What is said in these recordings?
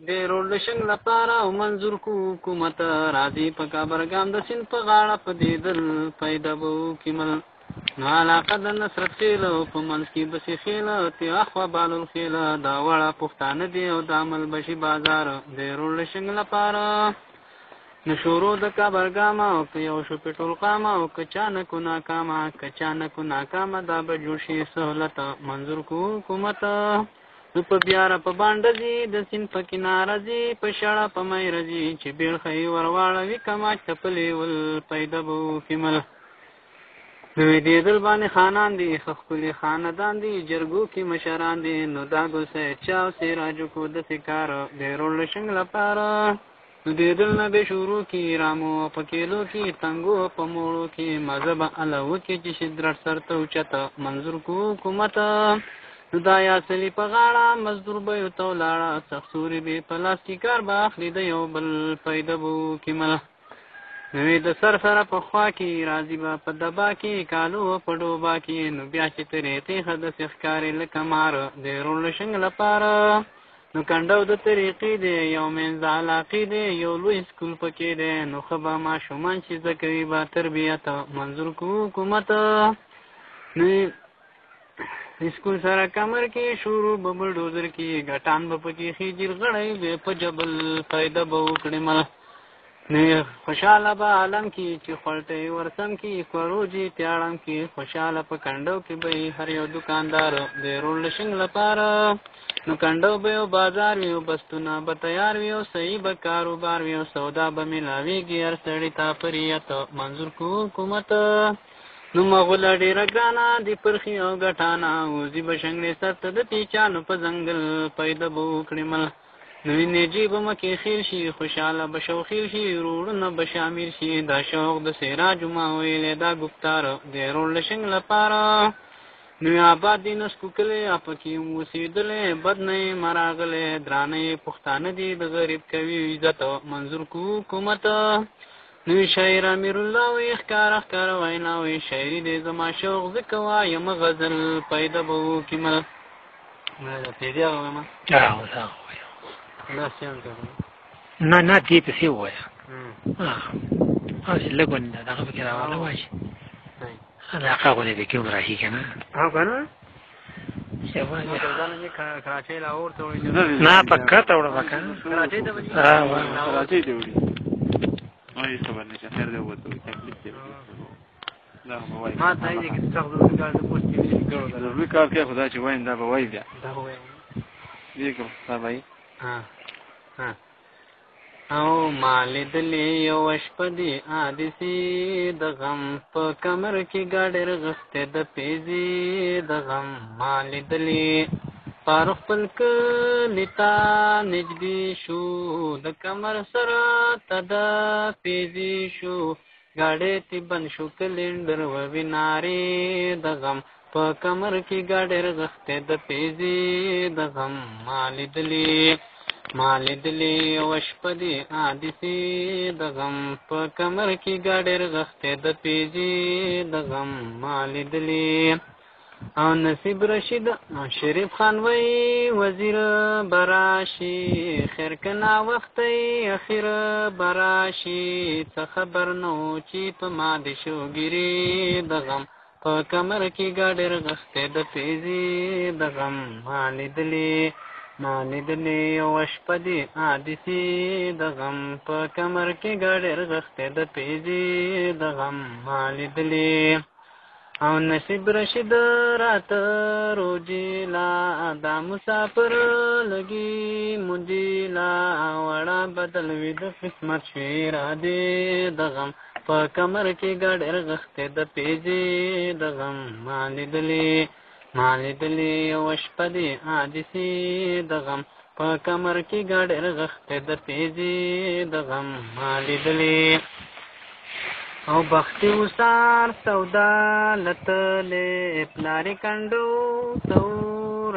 ډېرو لشنګ لپاره او منظور کو حکومت راځي په کابرګام د سیند په غاړه په دیدل پیدا بو کمل علاقه د نصرت خیله په منځ کې بسې خیله تی اخوا بالو خیله دا وړه پښتانه دی او د عمل بشي بازار ډېرو لشنګ لپاره نشورو د کابرګام او په یو شو پټول قامه او کچانکو ناکامه دا به جوړ شي سهولت منظور کو حکومت نو په بیاره په باندې دي د سین په کناره دي په شړه په مې رځي چې بیل خي ورواړه وی کما چپلې ول پیدا بو کمل نو دې دل باندې خانان دي خپل خاندان دي جرګو کې مشران دي نو دا ګل سه چاو سراجو کو د سکار ډېرو لشنګ لپاره نو دې دل نه به شروع کی رامو په کېلو کې تنګو په موړو کې مذهب الو کې چې شدرت سرته اوچته منظور کو حکومت نو دا یا سلی په غاړه مزدور به یو تولاړه سخصوري به پلاستیکار به اخلي د یو بل پیدا بو کمل نو د سر سره په خوا کې راځي به په دبا کې کالو په ډوبا کې نو بیا چې ترې تیخه د سخکارې لکه مار ډېرو لشنګ لپاره نو کنډو د طریقې دی یو منځ علاقې دی یو لوی سکول پکې دی نو خبا ماشومان چې زده کوي به تربیت منظور کو حکومت نو سکول سره کمر کې شروع ببل ډوزر کې غټان به پکې خېجر غړې به په جبل پیدا به وکړي مل نه خوشاله به عالم کې چې خلټې ورسم کې کوروجي تیاړم کې خوشاله په کندو کې به هر یو دکاندار ډېرو لشنګ لپاره نو کندو به یو بازار ویو بستونه به تیار ویو صحیح به کاروبار ویو سودا به ملاویږي هر سړی ته پریت منظور کو حکومت نو مغوله ډېره ګرانه د پرخي او ګټانه وزي به شنګلې سرته د پیچانو په ځنګل پیدا به وکړي مل نو نېجي به مکې خیر شي خوشحاله به شوخیر شي روړونه به شامل شي دا شوق د سراج ما ویلې دا ګفتار ډېرو لشنګ لپاره نو آباد دي نسکو کلی اپکې موسیدلې بد نه مراغلې درانې پښتانه دي د غریب کوي عزت منظور کو حکومت نو شاعر امیر الله وی ښکار وینا وی شاعري دې زما شوق زکوا یم غزل پیدا بو کمل نه پیدا ما نه دې په سی وایا اصل لګون دا هغه کې راواله وایي انا قاعده دې کوم راهي کنه ها کنه کراچۍ لاهور ته نه پکا ته وړه پکا کراچۍ ته کراچۍ ته وړي وای خبر نشه خیر دی وته تکلیف دی دا وای ما ته یې کې څه ضروري کار د پوسټ کې ګورو ضروري کار کې خدای چې وای دا به وای بیا دا وای دې کوم صاحبای ها او مالدلی یو شپدی عادسی د غم په کمر کې ګاډر غسته د پیزي د غم مالدلی فاروق پلک لتا نجبی شو د کمر سره تدا پیزي شو ګاډې تی بن شو کلندر و ویناري د غم په کمر کې ګاډر غسته د پیزي د غم مالدلی وشپدی عادسی د غم په کمر کې ګاډر غسته د پیزي د غم مالدلی او نصیب رشید شریف خان وی وزیر براشی خیر کنا وختي اخر براشی څه خبر نو چې په ما د شوګری د غم په کمر کې ګاډر غسته د پیزي د غم مالدلی وشپدی عادسی د غم په کمر کې ګاډر غسته د پیزي د غم مالدلی او نصیب رشید رات روجیلا دا مسافر لگی مجیلا وڑا بدل وی د قسمت شویر دی د غم په کمر کې ګاډر غسته د پیزي د غم مالدلی وشپدی عادسی د غم په کمر کې ګاډر غسته د پیزي د غم مالدلی او بختی وسار سودا لتلې پلاری کندو تو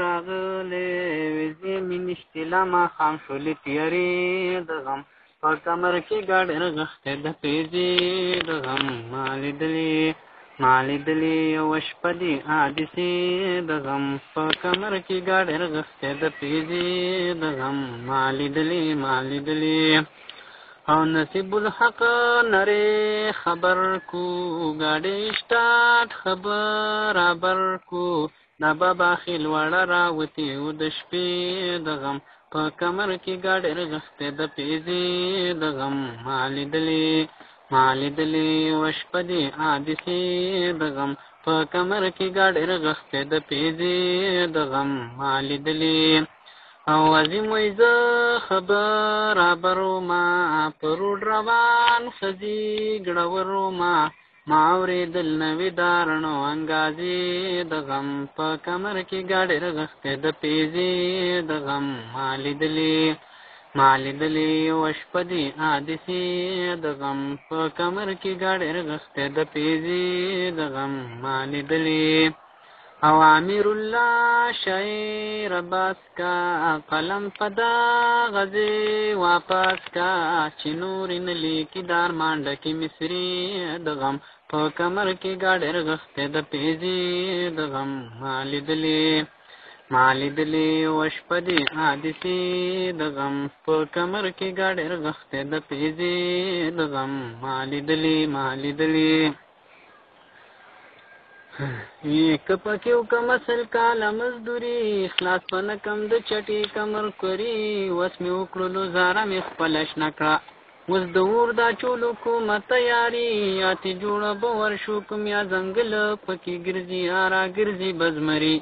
راغلې وزي منشتلا ما خام شولې تیری د غم په کمر کې ګاډر غسته د پیزي د غم مالدلی مالیدلې یوه شپه دي حادثې د غم په کمر کې ګاډۍ رغښتې د پیزې د غم مالیدلې او نصیب الحق نری خبر کو ګاډۍ سٹارټ خبر کو دا بابا خیل وړه راوتې و د شپې د غم په کمر کې ګاډۍ رغښتې د پیزې د غم مالیدلې وشپه دي حادثې د غم په کمر کې ګاډۍ رغښتې د پیزې د غم مالیدلې او عظیم وای زه خبرو ما پر روډ روان ښځې ګړورو ما اورېدل نوې دارڼو انګازې د غم په کمر کې ګاډۍ رغښتې د پیزې د غم مالیدلې وشپه دي حادثې د غم په کمر کې ګاډۍ رغښتې د پیزې د غم مالیدلې او امیر الله شاعر باس کا قلم پدا غزې واپس کا چې نور نه لیکي دار مانډه کې مصری د غم په کمر کې ګاډۍ رغښتې د پیزې د غم مالیدلې وشپه دي حادثې د غم په کمر کې ګاډۍ رغښتې د پیزې د غم مالیدلې که پکې وکم اصل کاله مزدوري خلاص په نه کم د چټې کمر کوري وس مې وکړلو زاره مې خپله شنه کړه اوس د اور دا چولو کومه تیاري یاتې جوړه به ورشو کوم یا ځنګل پکې ګرځي را ګرځي بزمري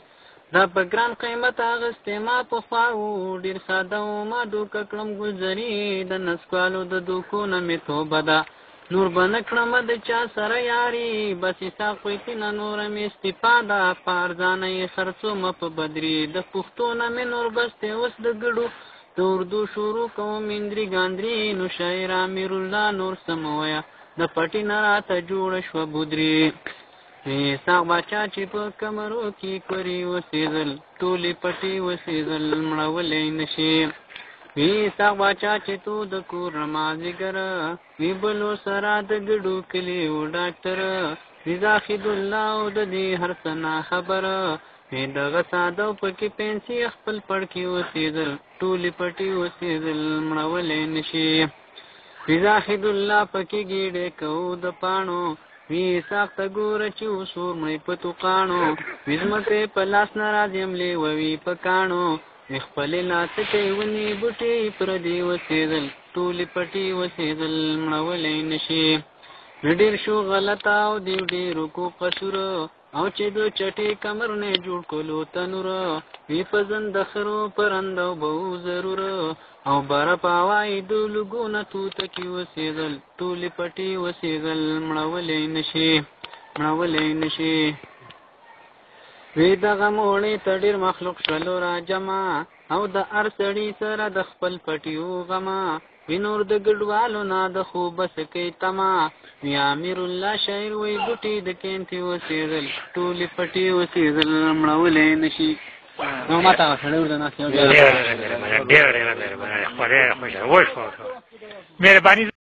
دا په ګران قیمت اغستې ما پخوا و ډېر ساده و ما ډوکه کړم ګلزري د نسکوالو د دوکو نه مې توبه ده نور به نه کړم د چا سره یاري بس حساب قیتي نه نوره مې استفاده په ارزانه یې خرڅومه په بدري د پښتو نه مې نور بستې اوس د ګډو د اردو شروع کوم اندري ګاندري نو شاعر امیر الله نور سمویا د پټي نه راته جوړه شوه بودري ساق باچا چې په کمرو کې کوري وسېدل ټولې پټي وسېدل مړولی نشي ساق باچا چې تو د کور مازدیګر وی بلو سره د ګډو کلي و ډاکټر زاخد الله او د دې هر څه نه خبره دغه ساده پکې پنسي خپل پړ کې وسېدل ټولې پټي وسېدل مړولی نشي زاخد الله پکې ګېډې کو د پاڼو وی ساخته ګوره چې وسور مړی په توقانو وزمکې په لاس نه راځم لیووي په کاڼو خپلې لاڅکې ونې بوټې پردې وسېدل ټولې پټې وسېدل مړولی نشي ډېر شو غلطه او دیو ډېرو کو قصوره او چې د چټې کمر نه جوړ کولو تنوره وی په زندخرو پرندو بهو ضروره او بره پاوای د لګونه توته کې وسېدل ټولې پټې وسېدل مړولی نشي وی دغه موړې ته ډېر مخلوق شلو را جمع او د هر سړي سره د خپل پټیو غما وی نور د ګډوالو نه د خوب سکې تما وی امیر الله شاعر وی بوټي د کینتي وسېدل ټولې پټې وسېدل مړولی نشي نو ماته سره ورته ناس یو ډېر مهرباني